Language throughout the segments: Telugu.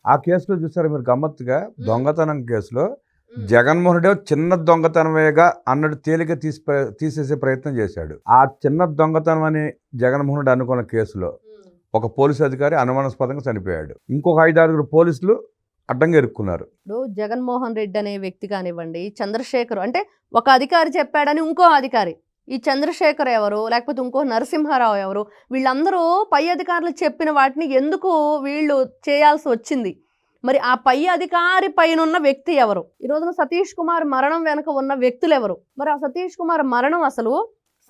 ఆ కేసులో చూసారా మీరు గమ్మత్తుగా, దొంగతనం కేసులో జగన్మోహన్ రెడ్డి చిన్న దొంగతనమేగా అన్నట్టు తేలిక తీసేసే ప్రయత్నం చేశాడు. ఆ చిన్న దొంగతనం అని జగన్మోహన్ రెడ్డి అనుకున్న కేసులో ఒక పోలీసు అధికారి అనుమానాస్పదంగా చనిపోయాడు. ఇంకొక 5-6 పోలీసులు అడ్డంగా ఇరుక్కున్నారు. ఇప్పుడు జగన్మోహన్ రెడ్డి అనే వ్యక్తి కానివ్వండి, చంద్రశేఖర్ అంటే ఒక అధికారి చెప్పాడని ఇంకో అధికారి, ఈ చంద్రశేఖర్ ఎవరు, లేకపోతే ఇంకో నరసింహారావు ఎవరు, వీళ్ళందరూ పై అధికారులు చెప్పిన వాటిని ఎందుకు వీళ్ళు చేయాల్సి వచ్చింది? మరి ఆ పై అధికారి పైన ఉన్న వ్యక్తి ఎవరు? ఈ రోజున సతీష్ కుమార్ మరణం వెనక ఉన్న వ్యక్తులు ఎవరు? మరి ఆ సతీష్ కుమార్ మరణం అసలు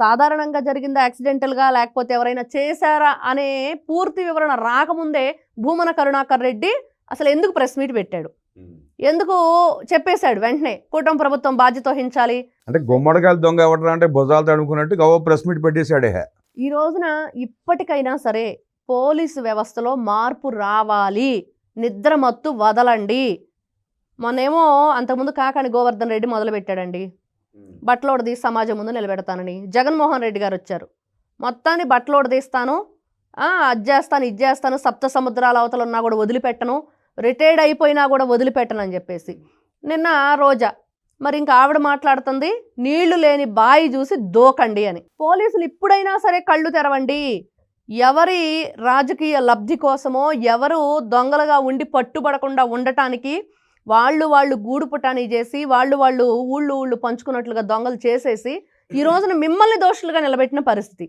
సాధారణంగా జరిగిందా, యాక్సిడెంటల్గా, లేకపోతే ఎవరైనా చేశారా అనే పూర్తి వివరణ రాకముందే భూమన కరుణాకర్ రెడ్డి అసలు ఎందుకు ప్రెస్ మీట్ పెట్టాడు? ఎందుకు చెప్పేశాడు వెంటనే కూటమి ప్రభుత్వం బాధ్యత వహించాలి అంటే గుమ్మడికాయలు దొంగ ఎవడరా అంటే భుజాలు తడుముకున్నట్టు గవ ప్రెస్ మీట్ పెట్టేశాడే. ఈ రోజున ఇప్పటికైనా సరే పోలీసు వ్యవస్థలో మార్పు రావాలి, నిద్రమత్తు వదలండి. మొన్నేమో అంతకుముందు కాకాని గోవర్ధన్ రెడ్డి మొదలు పెట్టాడండి, బట్టలోడ తీసి సమాజం ముందు నిలబెడతానని. జగన్మోహన్ రెడ్డి గారు వచ్చారు, మొత్తాన్ని బట్టలోడ తీస్తాను, అది చేస్తాను, ఇది చేస్తాను, సప్త సముద్రాల అవతల ఉన్నా కూడా వదిలిపెట్టను, రిటైర్డ్ అయిపోయినా కూడా వదిలిపెట్టను అని చెప్పేసి. నిన్న రోజా మరి ఇంకా ఆవిడ మాట్లాడుతుంది, నీళ్లు లేని బాయి చూసి దోకండి అని. పోలీసులు ఇప్పుడైనా సరే కళ్ళు తెరవండి. ఎవరి రాజకీయ లబ్ధి కోసమో, ఎవరు దొంగలుగా ఉండి పట్టుబడకుండా ఉండటానికి వాళ్ళు గూడు పుటాని చేసి వాళ్ళు ఊళ్ళు పంచుకున్నట్లుగా దొంగలు చేసేసి ఈ రోజున మిమ్మల్ని దోషులుగా నిలబెట్టిన పరిస్థితి.